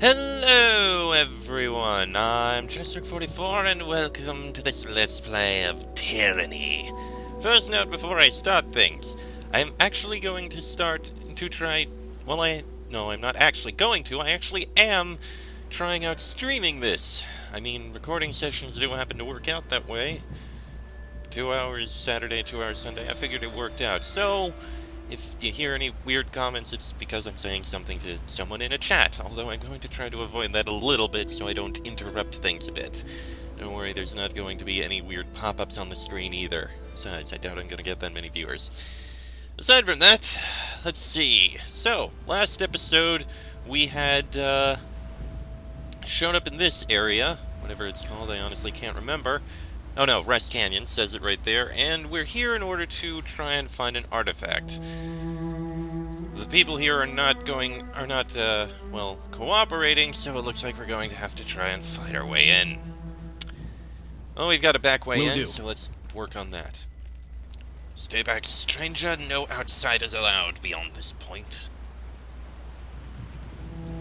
Hello everyone, I'm Chester44 and welcome to this Let's Play of Tyranny. First note before I start things, I'm actually going to try, no, I'm not actually going to, I actually am trying out streaming this. I mean, recording sessions do happen to work out that way. 2 hours Saturday, 2 hours Sunday, I figured it worked out. So, if you hear any weird comments, it's because I'm saying something to someone in a chat, although I'm going to try to avoid that a little bit so I don't interrupt things a bit. Don't worry, there's not going to be any weird pop-ups on the screen either. Besides, I doubt I'm going to get that many viewers. Aside from that, let's see. So, last episode, we had shown up in this area, whatever it's called, I honestly can't remember. Oh no, Rest Canyon says it right there, and we're here in order to try and find an artifact. The people here are not cooperating, so it looks like we're going to have to try and fight our way in. Well, we've got a back way in, so let's work on that. Stay back, stranger. No outsiders allowed beyond this point.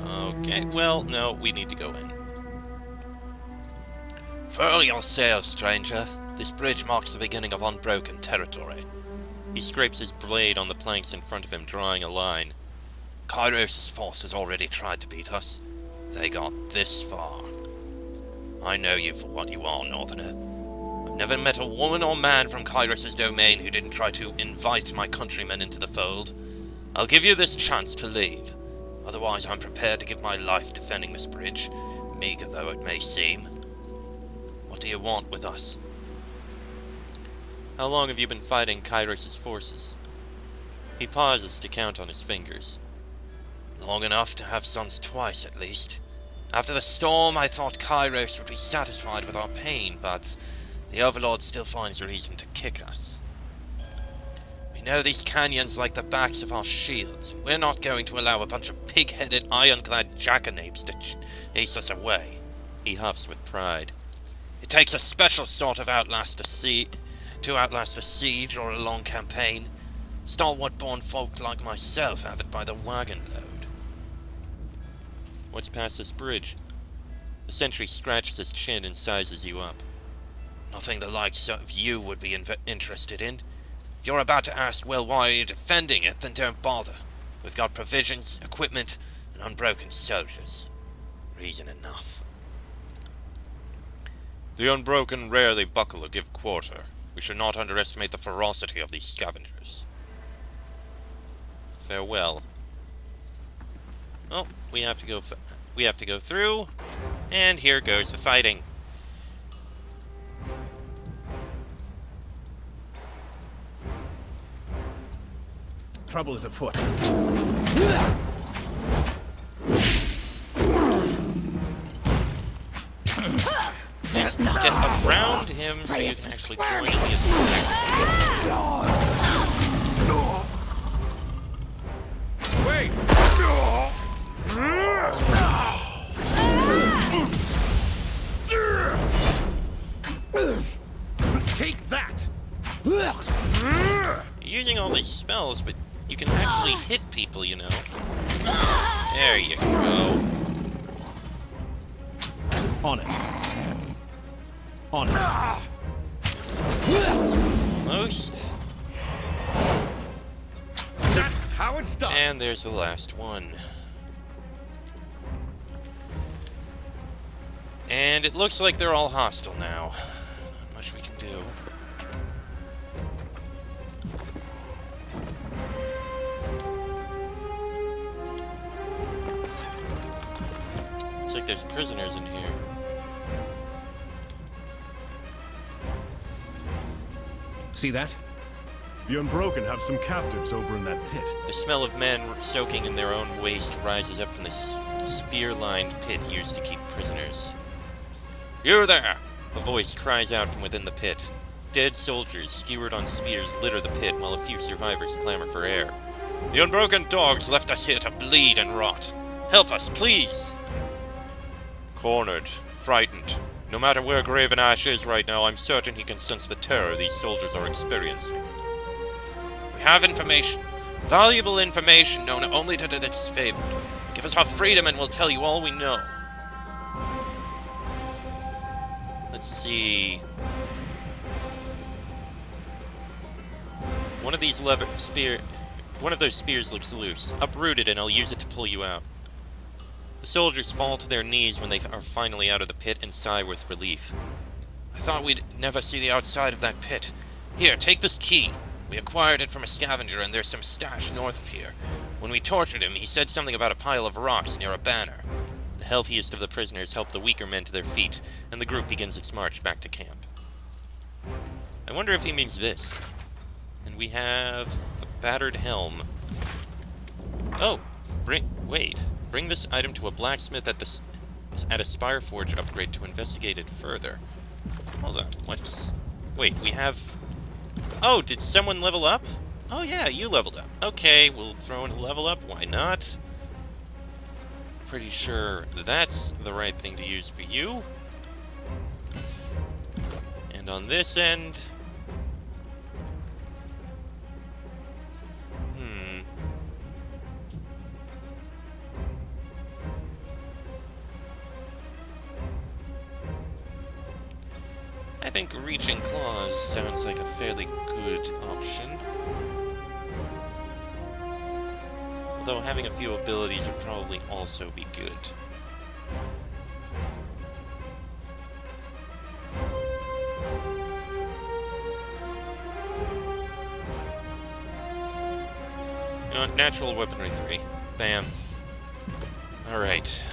Okay, well, no, we need to go in. Furl your sails, stranger. This bridge marks the beginning of unbroken territory. He scrapes his blade on the planks in front of him, drawing a line. Kairos' force has already tried to beat us. They got this far. I know you for what you are, Northerner. I've never met a woman or man from Kairos' domain who didn't try to invite my countrymen into the fold. I'll give you this chance to leave. Otherwise, I'm prepared to give my life defending this bridge, meager though it may seem. What do you want with us? How long have you been fighting Kairos' forces? He pauses to count on his fingers. Long enough to have sons twice, at least. After the storm, I thought Kairos would be satisfied with our pain, but the Overlord still finds reason to kick us. We know these canyons like the backs of our shields, and we're not going to allow a bunch of pig-headed, ironclad jackanapes to chase us away. He huffs with pride. It takes a special sort of to outlast a siege or a long campaign. Stalwart-born folk like myself have it by the wagon load. What's past this bridge? The sentry scratches his chin and sizes you up. Nothing the likes of you would be interested in. If you're about to ask, well, why are you defending it, then don't bother. We've got provisions, equipment, and unbroken soldiers. Reason enough. The Unbroken rarely buckle or give quarter. We should not underestimate the ferocity of these scavengers. Farewell. Oh, we have to go through, and here goes the fighting. Trouble is afoot. Just get around him so you can actually join in the attack. Wait! Take that! You're using all these spells, but you can actually hit people, you know. There you go. On it. On it. Most. That's how it's done. And there's the last one. And it looks like they're all hostile now. Not much we can do. Looks like there's prisoners in here. See that? The Unbroken have some captives over in that pit. The smell of men soaking in their own waste rises up from this spear-lined pit used to keep prisoners. You there! A voice cries out from within the pit. Dead soldiers, skewered on spears, litter the pit, while a few survivors clamor for air. The Unbroken dogs left us here to bleed and rot. Help us, please! Cornered, frightened. No matter where Graven Ash is right now, I'm certain he can sense the terror these soldiers are experiencing. We have information. Valuable information known only to the disfavored. Give us our freedom and we'll tell you all we know. Let's see. One of these one of those spears looks loose. Uproot it and I'll use it to pull you out. The soldiers fall to their knees when they are finally out of the pit and sigh with relief. I thought we'd never see the outside of that pit. Here, take this key. We acquired it from a scavenger and there's some stash north of here. When we tortured him, he said something about a pile of rocks near a banner. The healthiest of the prisoners help the weaker men to their feet, and the group begins its march back to camp. I wonder if he means this. And we have a battered helm. Oh, bring this item to a blacksmith at a Spire Forge upgrade to investigate it further. Hold on, wait, we have... Oh, did someone level up? Oh yeah, you leveled up. Okay, we'll throw in a level up, why not? Pretty sure that's the right thing to use for you. And on this end... I think Reaching Claws sounds like a fairly good option. Although having a few abilities would probably also be good. You know what? Natural Weaponry 3. Bam. Alright.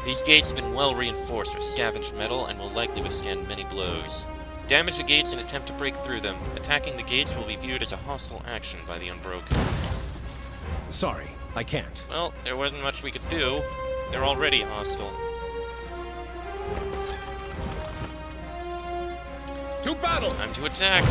These gates have been well reinforced with scavenged metal and will likely withstand many blows. Damage the gates and attempt to break through them. Attacking the gates will be viewed as a hostile action by the Unbroken. Sorry, I can't. Well, there wasn't much we could do. They're already hostile. To battle! Time to attack!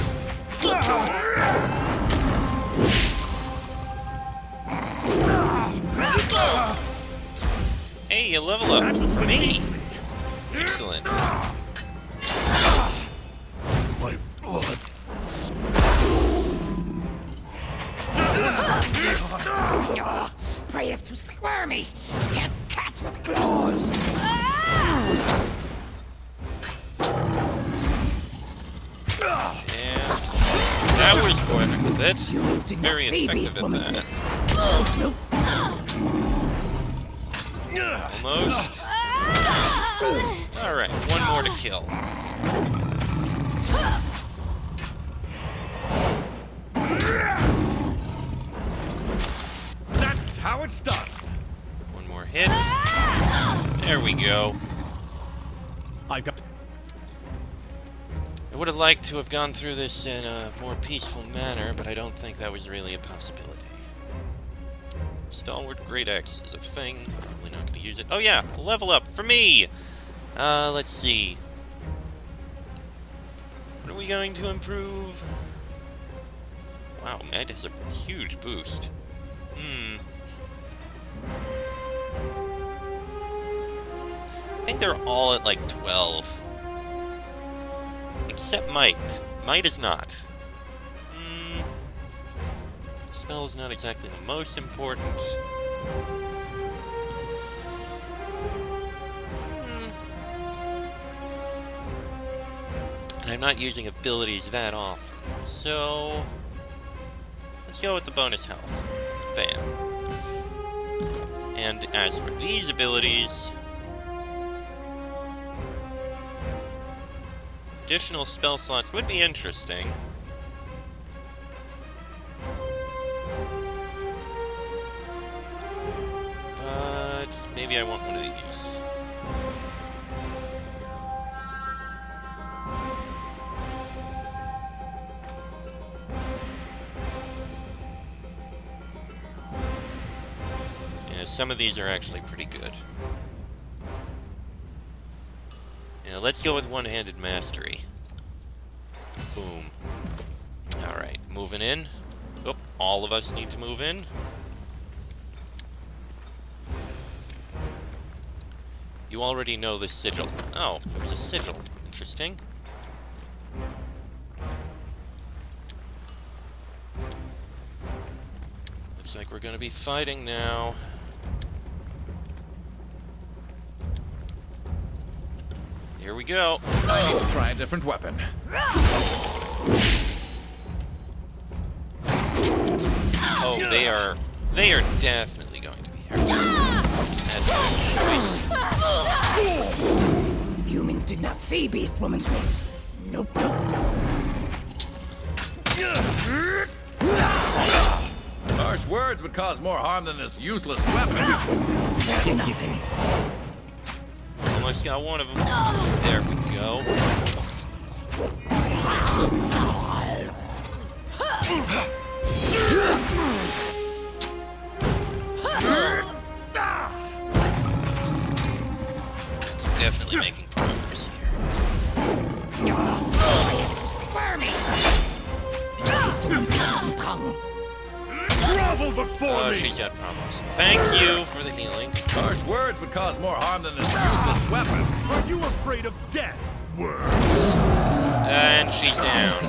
Hey, you level up! That was for me! Excellent. My blood. Prey is too squirmy. Can't catch with claws. Yeah. That was going with it. Very effective at that. Nope. Almost. Alright, one more to kill. That's how it's done. One more hit. There we go. I got... I would have liked to have gone through this in a more peaceful manner, but I don't think that was really a possibility. Stalwart Great Axe is a thing. Probably not going to use it. Oh yeah, level up for me! Let's see. What are we going to improve? Wow, Med has a huge boost. I think they're all at like 12. Except Might. Might is not. Spell is not exactly the most important. And I'm not using abilities that often. So let's go with the bonus health. Bam. And as for these abilities, additional spell slots would be interesting. But maybe I want one of these. Yeah, some of these are actually pretty good. Yeah, let's go with one-handed mastery. Boom. Alright, moving in. Oh, all of us need to move in. You already know this sigil. Oh, it was a sigil. Interesting. Looks like like we're gonna be fighting now. Here we go. I need to try a different weapon. Oh, they are definitely going to be here. That's a good choice. Humans did not see Beast Woman's miss. Nope, nope. Harsh words would cause more harm than this useless weapon. Nothing. Almost got one of them. There we go. Definitely making progress here. Squirmy. Beast Woman tongue. Grovel before Oh, me! she's got problems. Thank you for the healing. Harsh words would cause more harm than this useless weapon. Are you afraid of death, worm? And she's down.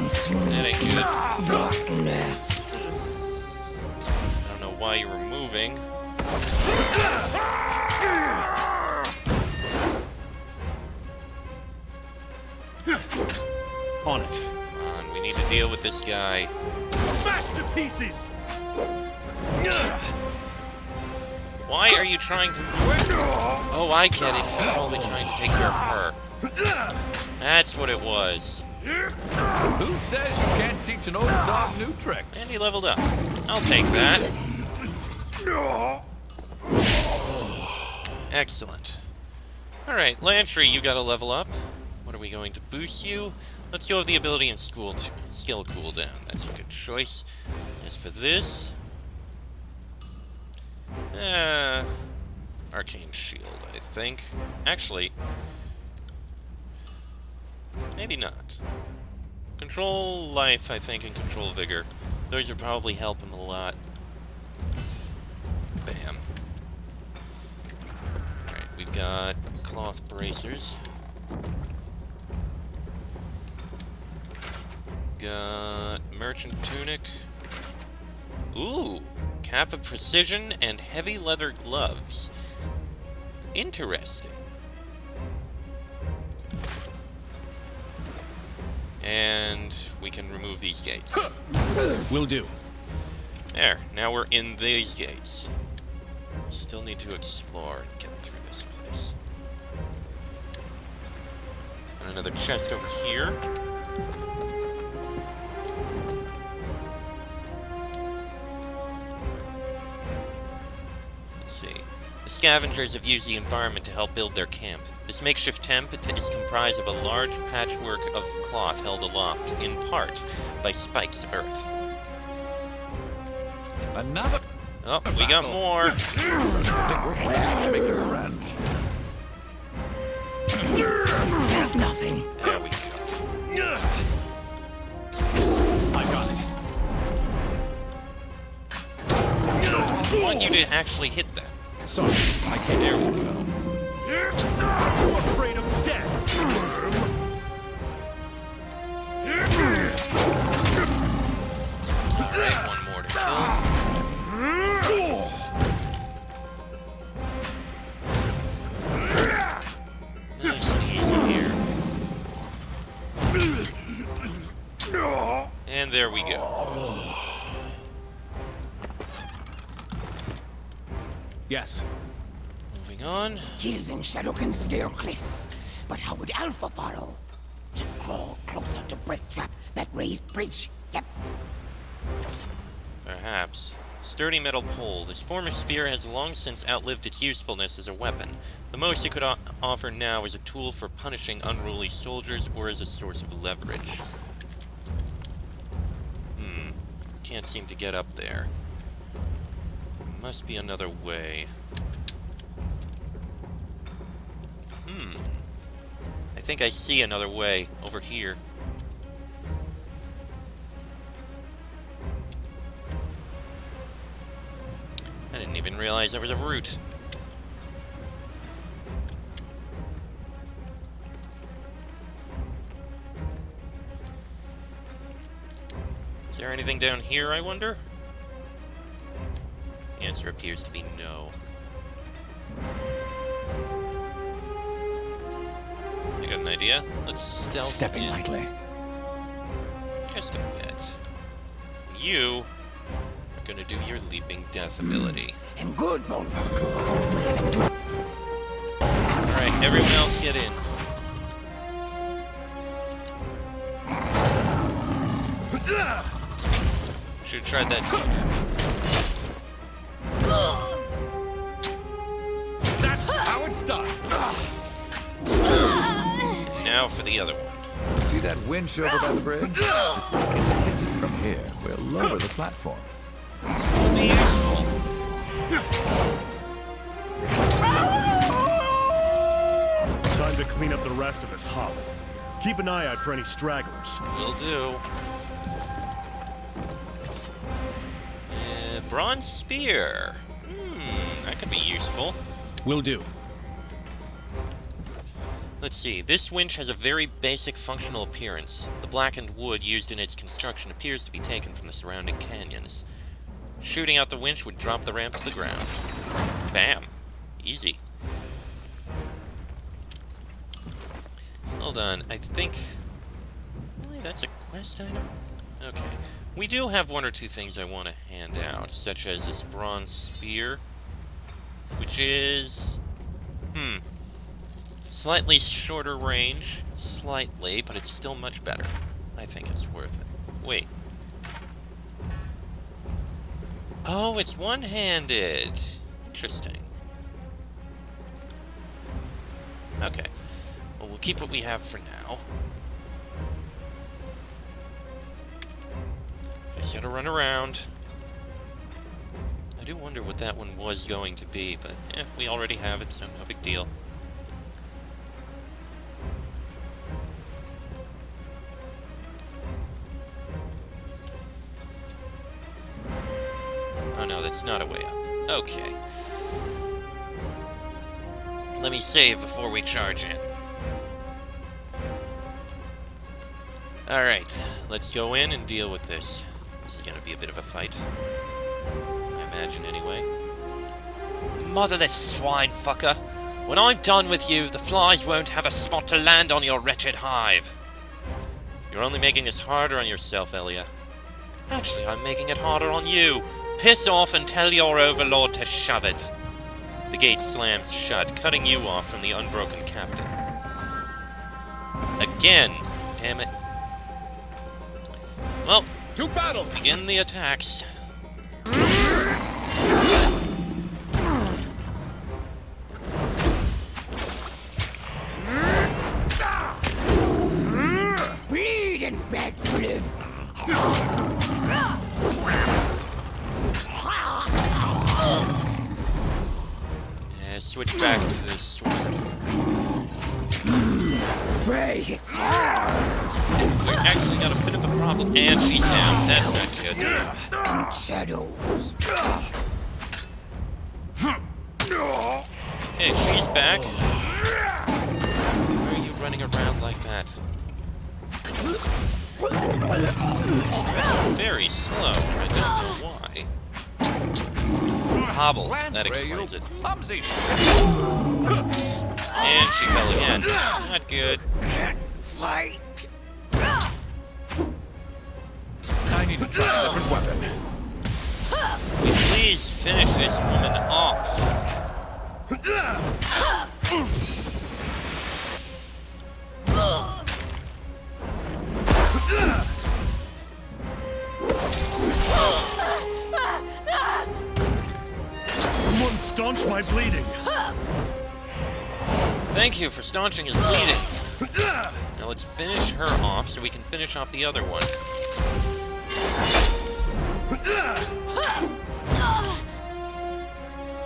That ain't good. Darkness. I don't know why you were moving. On it. Come on, we need to deal with this guy. Smash to pieces! Why are you trying to... Oh, I get it. You're probably trying to take care of her. That's what it was. Who says you can't teach an old dog new tricks? And he leveled up. I'll take that. Excellent. Alright, Lantry, you gotta level up. What are we going to boost you? Let's go with the ability and skill cooldown. That's a good choice. As for this... Arcane Shield, I think. Actually... maybe not. Control Life, I think, and Control Vigor. Those would probably help him a lot. Bam. Alright, we've got Cloth Bracers. Got Merchant Tunic. Ooh! Cap of Precision and Heavy Leather Gloves. Interesting. And we can remove these gates. Will do. There, now we're in these gates. Still need to explore and get through this place. And another chest over here. Let's see. The scavengers have used the environment to help build their camp. This makeshift tent is comprised of a large patchwork of cloth held aloft, in part, by spikes of earth. Another. Oh, we got more. Making friends. Nothing. There we go. I got it. I want you to actually hit that. Sorry, I can't. There we go. Are you afraid of death, worm? Alright, one more to kill. Nice and easy here. And there we go. Yes. Moving on. His and Shadow can scale cliffs, but how would Alpha follow? To crawl closer to break trap that raised bridge. Yep. Perhaps. Sturdy metal pole. This form of spear has long since outlived its usefulness as a weapon. The most it could offer now is a tool for punishing unruly soldiers or as a source of leverage. Can't seem to get up there. Must be another way. I think I see another way over here. I didn't even realize there was a route. Is there anything down here, I wonder? The answer appears to be no. I got an idea. Let's stealth Stepping in. lightly. Just a bit. You are gonna do your leaping death ability. I'm good, Bonefuck. Always am good. Alright, everyone else get in. Should've tried that sooner. That's how it's done. And now for the other one. See that winch over by the bridge? If we can hit it from here, we'll lower the platform. It'll be useful. Time to clean up the rest of this hovel. Keep an eye out for any stragglers. Will do. Bronze spear. That could be useful. Will do. Let's see, this winch has a very basic functional appearance. The blackened wood used in its construction appears to be taken from the surrounding canyons. Shooting out the winch would drop the ramp to the ground. Bam. Easy. Hold on, I think... Really, that's a quest item? Okay. We do have one or two things I want to hand out, such as this bronze spear, which is... slightly shorter range. Slightly, but it's still much better. I think it's worth it. Wait. Oh, it's one-handed. Interesting. Okay. Well, we'll keep what we have for now. Just gotta run around. I do wonder what that one was going to be, but we already have it, so no big deal. Oh no, that's not a way up. Okay. Let me save before we charge in. Alright, let's go in and deal with this. This is gonna be a bit of a fight. I imagine, anyway. Motherless swine fucker! When I'm done with you, the flies won't have a spot to land on your wretched hive. You're only making this harder on yourself, Elia. Actually, I'm making it harder on you. Piss off and tell your overlord to shove it. The gate slams shut, cutting you off from the Unbroken captain. Again! Damn it. Well, To battle! begin the attacks. Bleed and beg to live. Switch back to this sword. Pray it's hard. We actually got a bit of a problem. And she's down. That's not good. And shadows. Okay, she's back. Why are you running around like that? It's very slow. I don't know why. Hobbled. That explains it. Clumsy. And she fell again. Not good. Fight. I need to try a different weapon. Will you please finish this woman off? Someone staunch my bleeding. Thank you for staunching his bleeding. Now let's finish her off so we can finish off the other one.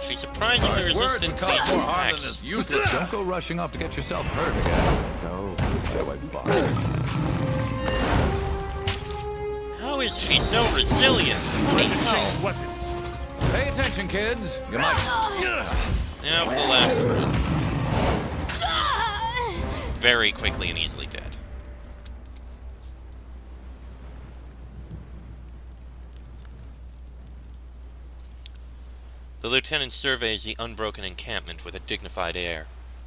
She's surprisingly resistant to these attacks. Useless. Don't go rushing off to get yourself hurt again. Go. Get away, boss. How is she so resilient? What the hell? Change weapons. Pay attention, kids. You might. Now for the last one. He's very quickly and easily dead. The lieutenant surveys the unbroken encampment with a dignified air.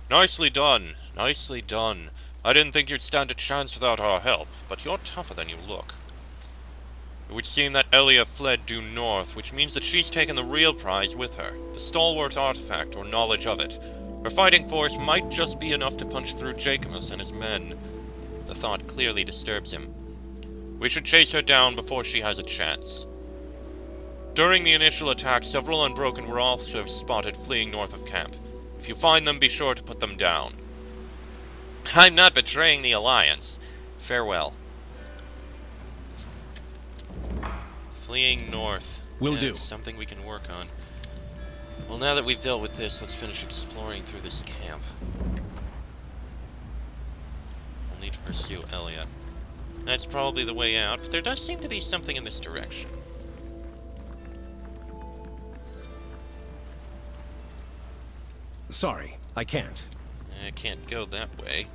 Nicely done, nicely done. I didn't think you'd stand a chance without our help, but you're tougher than you look. It would seem that Elia fled due north, which means that she's taken the real prize with her, the stalwart artifact or knowledge of it. Her fighting force might just be enough to punch through Jacobus and his men. The thought clearly disturbs him. We should chase her down before she has a chance. During the initial attack, several Unbroken were also spotted fleeing north of camp. If you find them, be sure to put them down. I'm not betraying the Alliance. Farewell. Fleeing north. Will do. Something we can work on. Well, now that we've dealt with this, let's finish exploring through this camp. We'll need to pursue Elia. That's probably the way out, but there does seem to be something in this direction. Sorry, I can't. I can't go that way.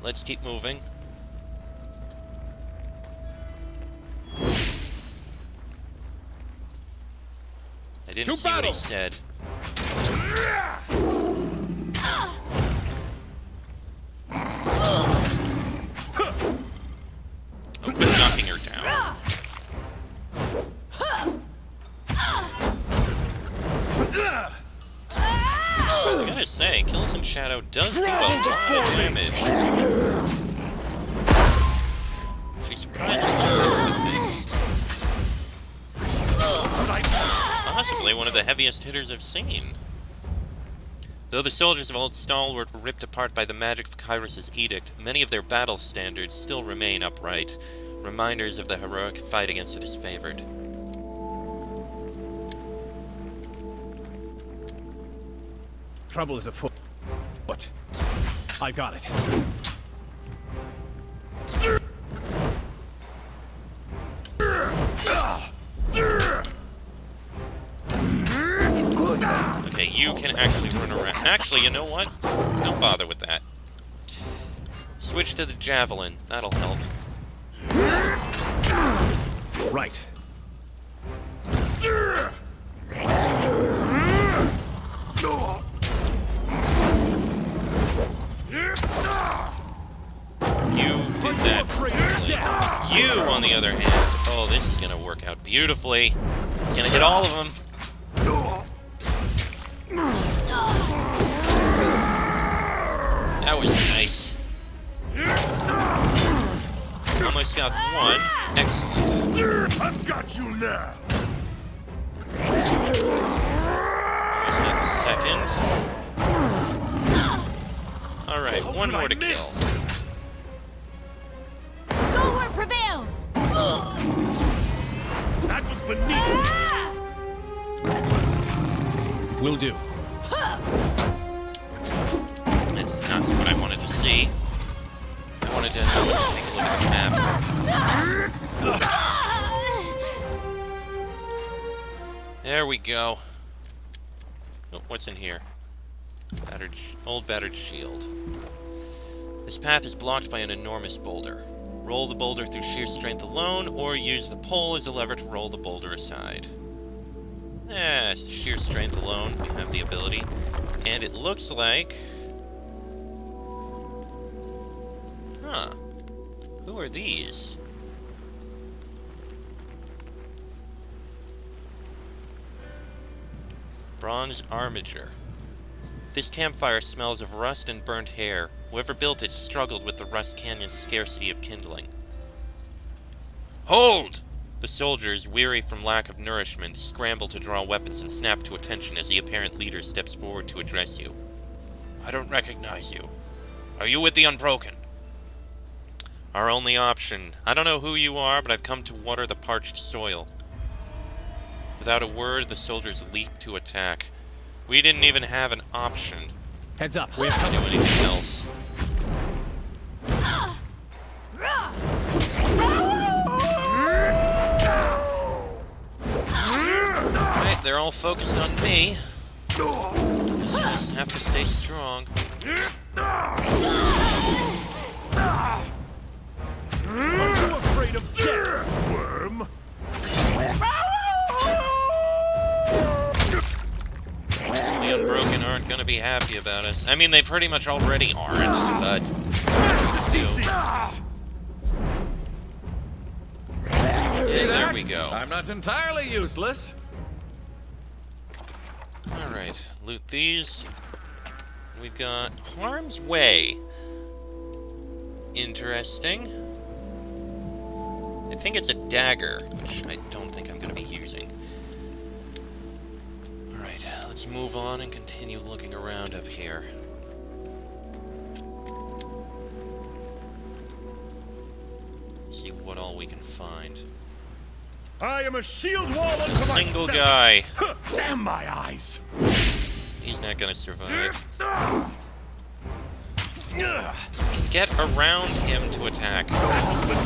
Let's keep moving. I didn't see what he said. Oh, quit knocking her down. I gotta say, Kills in Shadow does do a lot of damage. She's surprisingly effective at things. Possibly one of the heaviest hitters I've seen. Though the soldiers of Old Stalwart were ripped apart by the magic of Kyros's edict, many of their battle standards still remain upright, reminders of the heroic fight against the disfavored. Trouble is afoot. What? I got it. Okay, you can actually run around. Actually, you know what? Don't bother with that. Switch to the javelin. That'll help. Right. You did that perfectly. You, on the other hand, oh, this is gonna work out beautifully. It's gonna hit all of them. That was nice. Almost got one. Excellent. I've got you now. Almost got the second. Alright, one more to kill. Stalwart prevails! That was beneath. Will do. That's not what I wanted to see. I wanted to take a look at the map. There we go. Oh, what's in here? Old battered shield. This path is blocked by an enormous boulder. Roll the boulder through sheer strength alone, or use the pole as a lever to roll the boulder aside. Sheer strength alone, we have the ability. And it looks like... Huh. Who are these? Bronze armature. This campfire smells of rust and burnt hair. Whoever built it struggled with the Rust Canyon's scarcity of kindling. Hold! The soldiers, weary from lack of nourishment, scramble to draw weapons and snap to attention as the apparent leader steps forward to address you. I don't recognize you. Are you with the Unbroken? Our only option. I don't know who you are, but I've come to water the parched soil. Without a word, the soldiers leap to attack. We didn't even have an option. Heads up. We have to do anything else. Alright, they're all focused on me. Just have to stay strong. Are you afraid of death, worm? gonna be happy about us. I mean, they pretty much already aren't, but... Pieces! See there that? we go. I'm not entirely useless. Alright, loot these. We've got Harm's Way. Interesting. I think it's a dagger, which I don't think I'm going to be using. Alright, let's move on and continue looking around up here. See what all we can find. I am a shield wall unto A single myself. guy. Huh, damn my eyes! He's not going to survive. Can get around him to attack.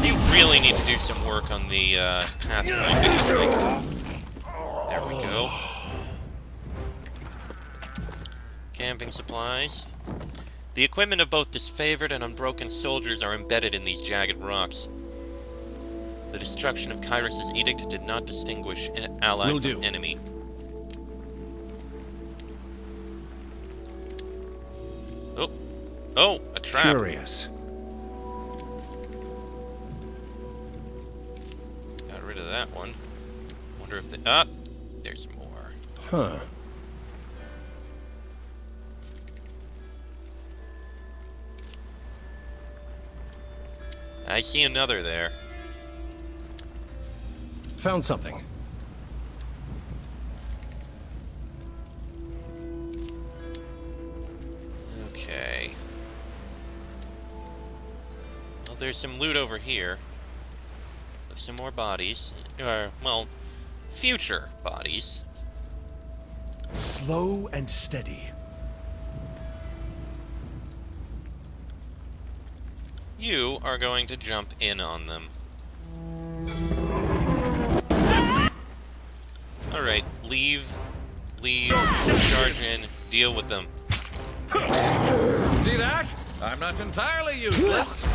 You really need to do some work on the pathfinding trick. There we go. Camping supplies. The equipment of both disfavored and unbroken soldiers are embedded in these jagged rocks. The destruction of Kyrus' edict did not distinguish an ally from enemy. Oh, a trap. Curious. Got rid of that one. Wonder if they... there's more. Huh. I see another there. Found something. Okay. Well, there's some loot over here. With some more bodies. Well, future bodies. Slow and steady. You are going to jump in on them. Alright, leave, charge in, deal with them. See that? I'm not entirely useless.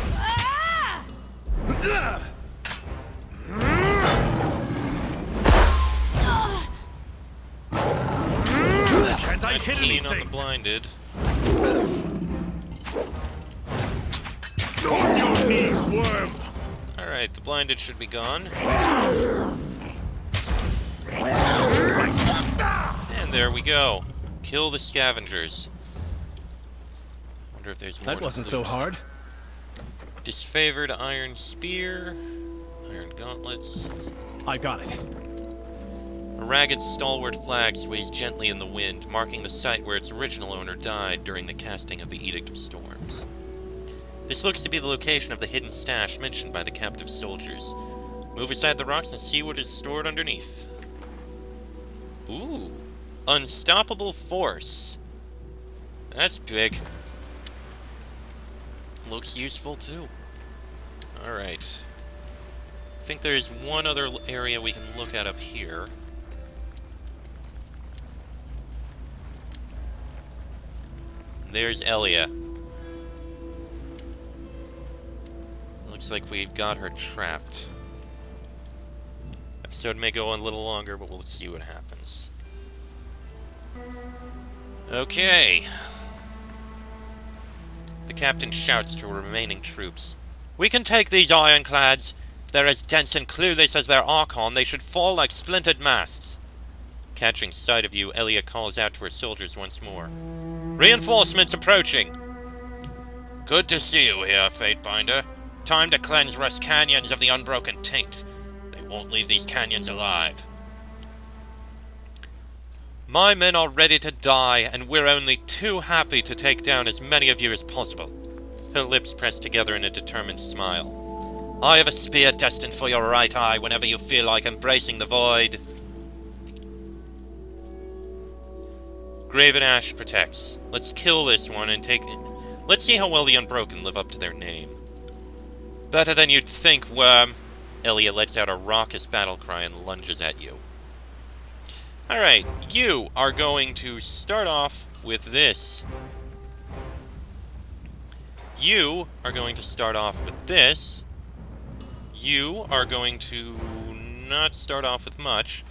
Can't I hit Keen on the anything? blinded. On your knees, worm! Alright, the blinded should be gone. And there we go. Kill the scavengers. Wonder if there's more That to wasn't so loot. hard. Disfavored iron spear, iron gauntlets. I got it. A ragged, stalwart flag sways gently in the wind, marking the site where its original owner died during the casting of the Edict of Storms. This looks to be the location of the hidden stash mentioned by the captive soldiers. Move aside the rocks and see what is stored underneath. Ooh. Unstoppable force. That's big. Looks useful, too. Alright. I think there's one other area we can look at up here. There's Elia. Looks like we've got her trapped. Episode may go on a little longer, but we'll see what happens. Okay. The captain shouts to remaining troops. We can take these ironclads. If they're as dense and clueless as their Archon, they should fall like splintered masts. Catching sight of you, Elia calls out to her soldiers once more. Reinforcements approaching! Good to see you here, Fatebinder. Time to cleanse Rust Canyons of the Unbroken taint. They won't leave these canyons alive. My men are ready to die, and we're only too happy to take down as many of you as possible. Her lips pressed together in a determined smile. I have a spear destined for your right eye whenever you feel like embracing the void. Graven Ash protects. Let's kill this one and take... Let's see how well the Unbroken live up to their name. Better than you'd think, worm. Elia lets out a raucous battle cry and lunges at you. Alright, you are going to start off with this. You are going to start off with this. You are going to not start off with much.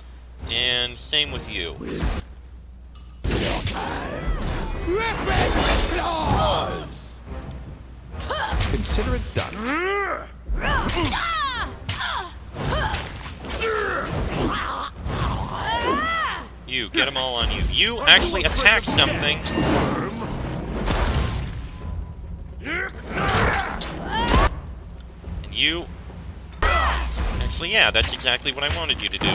And same with you. Rip it with claws! Consider it done. You, get them all on you. You actually attack something. And you... Actually, yeah, that's exactly what I wanted you to do.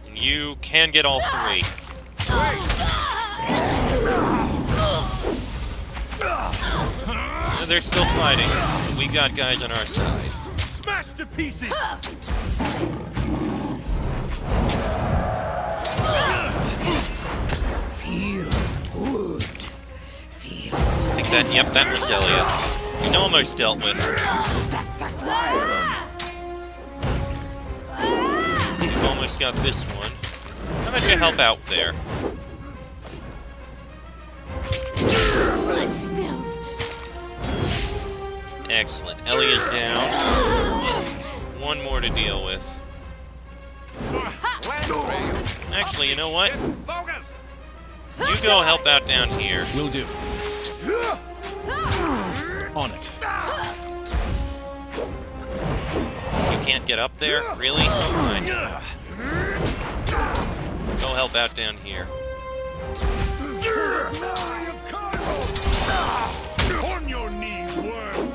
And you can get all three. They're still fighting. We got guys on our side. Smashed to pieces! Feels good. Feels I think that, yep, that one's Elliot. He's almost dealt with. fast, fast one. We've almost got this one. How about you help out there? Blood spills. Excellent. Ellie is down. One more to deal with. Actually, you know what? You go help out down here. Will do. On it. You can't get up there? Really? Fine. Go help out down here. On your knees, worm!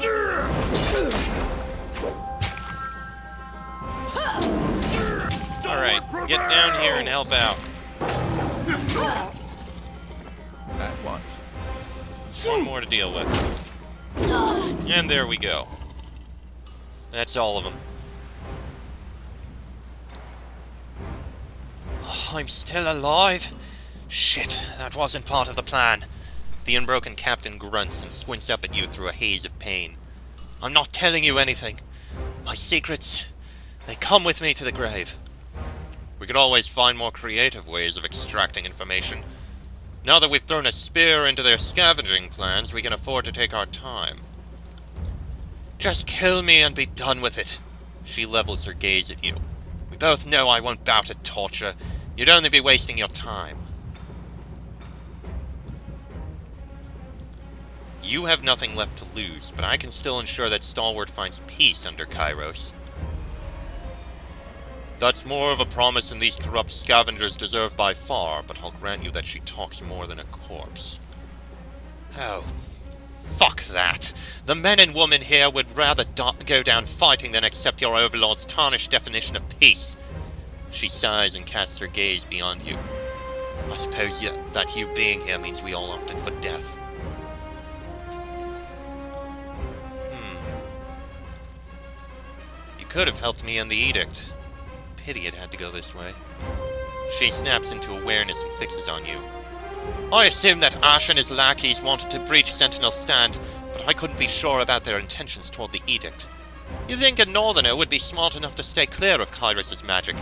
Alright, get down here and help out. At once. One more to deal with. And there we go. That's all of them. I'm still alive? Shit, that wasn't part of the plan. The Unbroken captain grunts and squints up at you through a haze of pain. I'm not telling you anything. My secrets, they come with me to the grave. We could always find more creative ways of extracting information. Now that we've thrown a spear into their scavenging plans, we can afford to take our time. Just kill me and be done with it. She levels her gaze at you. We both know I won't bow to torture. You'd only be wasting your time. You have nothing left to lose, but I can still ensure that Stalwart finds peace under Kairos. That's more of a promise than these corrupt scavengers deserve by far, but I'll grant you that she talks more than a corpse. Oh, fuck that. The men and women here would rather go down fighting than accept your overlord's tarnished definition of peace. She sighs and casts her gaze beyond you. I suppose that you being here means we all opted for death. You could have helped me end the edict. Pity it had to go this way. She snaps into awareness and fixes on you. I assume that Ash and his lackeys wanted to breach Sentinel's stand, but I couldn't be sure about their intentions toward the edict. You think a Northerner would be smart enough to stay clear of Kairos' magic?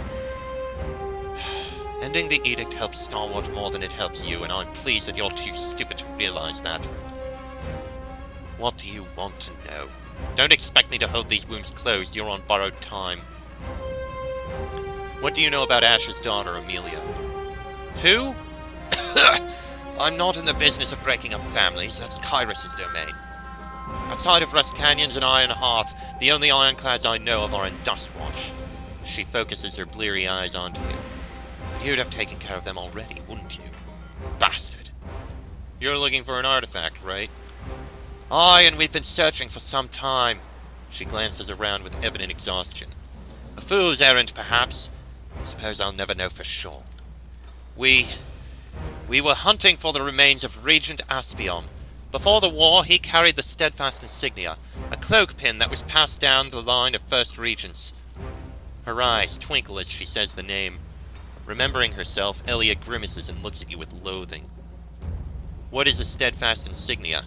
Ending the edict helps Stalwart more than it helps you, and I'm pleased that you're too stupid to realize that. What do you want to know? Don't expect me to hold these wounds closed, you're on borrowed time. What do you know about Ash's daughter, Amelia? Who? I'm not in the business of breaking up families, that's Kairos' domain. Outside of Rust Canyons and Iron Hearth, the only ironclads I know of are in Dustwatch. She focuses her bleary eyes onto you. You'd have taken care of them already, wouldn't you? Bastard. You're looking for an artifact, right? Aye, and we've been searching for some time. She glances around with evident exhaustion. A fool's errand, perhaps. Suppose I'll never know for sure. We were hunting for the remains of Regent Aspion. Before the war, he carried the Steadfast Insignia, a cloak pin that was passed down the line of First Regents. Her eyes twinkle as she says the name. Remembering herself, Elia grimaces and looks at you with loathing. What is a Steadfast Insignia?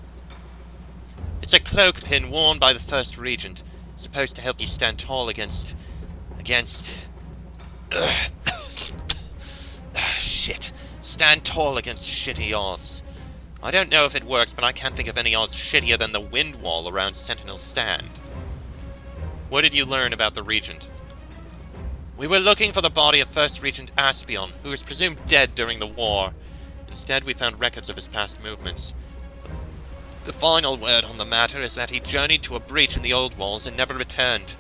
It's a cloak pin worn by the First Regent, supposed to help you stand tall against... shit. Stand tall against shitty odds. I don't know if it works, but I can't think of any odds shittier than the wind wall around Sentinel's stand. What did you learn about the Regent? We were looking for the body of First Regent Aspion, who was presumed dead during the war. Instead, we found records of his past movements. The final word on the matter is that he journeyed to a breach in the old walls and never returned.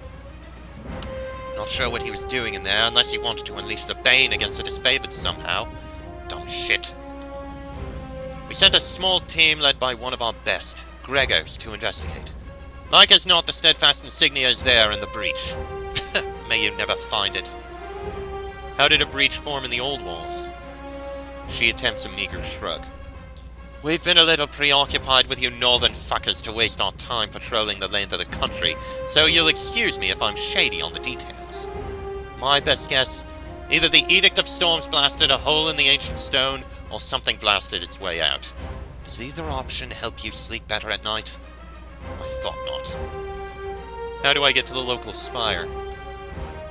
Not sure what he was doing in there, unless he wanted to unleash the Bane against the disfavored somehow. Dumb shit. We sent a small team led by one of our best, Gregos, to investigate. Like as not, the steadfast insignia is there in the breach. May you never find it. How did a breach form in the old walls? She attempts a meager shrug. We've been a little preoccupied with you northern fuckers to waste our time patrolling the length of the country, so you'll excuse me if I'm shady on the details. My best guess, either the Edict of Storms blasted a hole in the ancient stone, or something blasted its way out. Does either option help you sleep better at night? I thought not. How do I get to the local spire?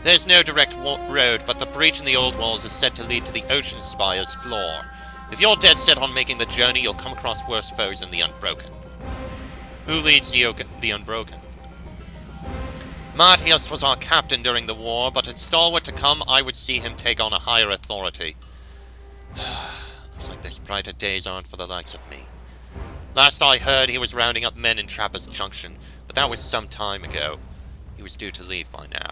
There's no direct road, but the breach in the old walls is said to lead to the Ocean Spire's floor. If you're dead set on making the journey, you'll come across worse foes than the Unbroken. Who leads the Unbroken? Martius was our captain during the war, but had stalwart to come, I would see him take on a higher authority. Looks like those brighter days aren't for the likes of me. Last I heard, he was rounding up men in Trappers Junction, but that was some time ago. He was due to leave by now.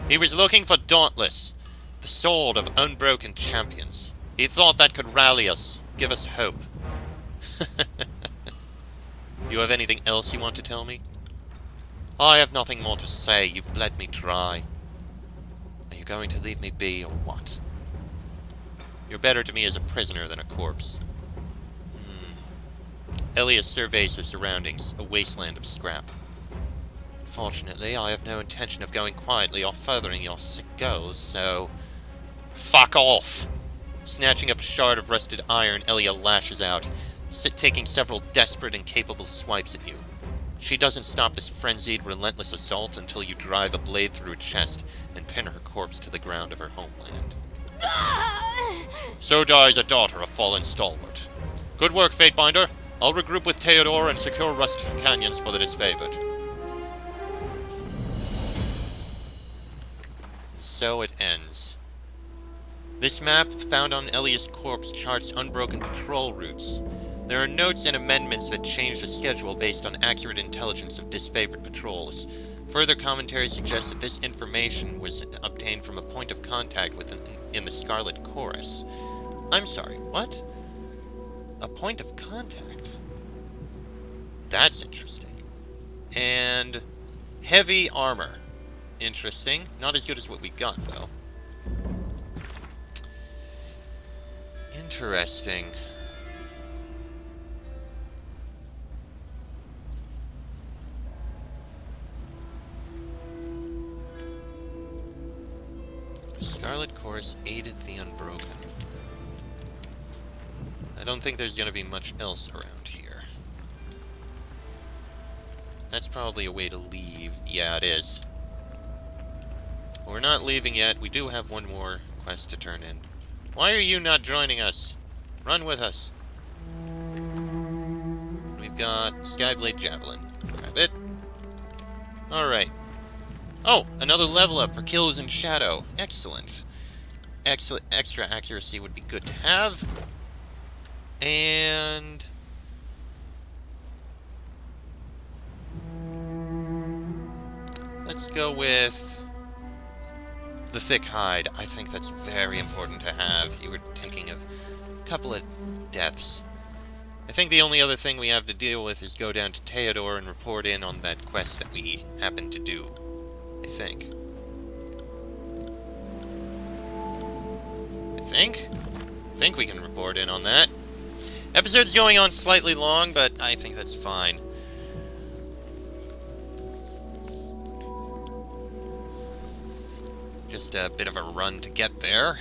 He was looking for Dauntless, the sword of unbroken champions. He thought that could rally us, give us hope. You have anything else you want to tell me? I have nothing more to say. You've bled me dry. Are you going to leave me be, or what? You're better to me as a prisoner than a corpse. Elias surveys her surroundings, a wasteland of scrap. Fortunately, I have no intention of going quietly or furthering your sick goals, so... Fuck off! Snatching up a shard of rusted iron, Elia lashes out, taking several desperate and capable swipes at you. She doesn't stop this frenzied, relentless assault until you drive a blade through her chest and pin her corpse to the ground of her homeland. So dies a daughter of fallen stalwart. Good work, Fatebinder. I'll regroup with Theodore and secure Rust Canyons for the disfavored. So it ends. This map, found on Elias' corpse, charts unbroken patrol routes. There are notes and amendments that change the schedule based on accurate intelligence of disfavored patrols. Further commentary suggests that this information was obtained from a point of contact in the Scarlet Chorus. I'm sorry, what? A point of contact? That's interesting. And heavy armor. Interesting. Not as good as what we got, though. Interesting. The Scarlet Chorus aided the Unbroken. I don't think there's going to be much else around here. That's probably a way to leave. Yeah, it is. We're not leaving yet. We do have one more quest to turn in. Why are you not joining us? Run with us. We've got Skyblade Javelin. Grab it. Alright. Oh, another level up for kills in shadow. Excellent. Extra accuracy would be good to have. And... let's go with... the thick hide. I think that's very important to have. You were taking a couple of deaths. I think the only other thing we have to deal with is go down to Theodore and report in on that quest that we happened to do. I think. I think we can report in on that. Episode's going on slightly long, but I think that's fine. Just a bit of a run to get there.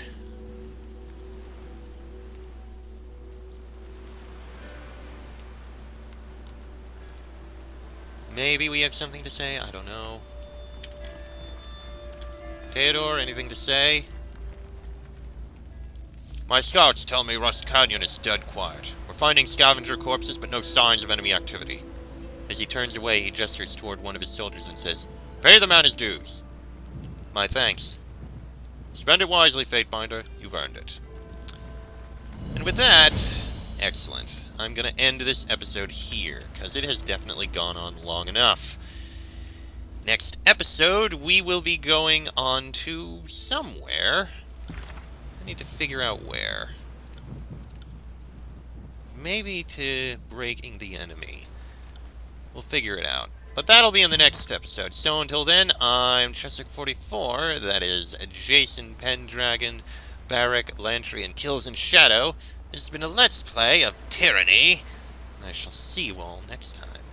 Maybe we have something to say? I don't know. Theodore, anything to say? My scouts tell me Rust Canyon is dead quiet. We're finding scavenger corpses, but no signs of enemy activity. As he turns away, he gestures toward one of his soldiers and says, "Pay the man his dues." My thanks. Spend it wisely, Fatebinder. You've earned it. And with that, excellent. I'm going to end this episode here, because it has definitely gone on long enough. Next episode, we will be going on to somewhere. I need to figure out where. Maybe to breaking the enemy. We'll figure it out. But that'll be in the next episode. So until then, I'm Chesic44. That is Jason Pendragon, Barrack, Lantry, and Kills in Shadow. This has been a Let's Play of Tyranny. And I shall see you all next time.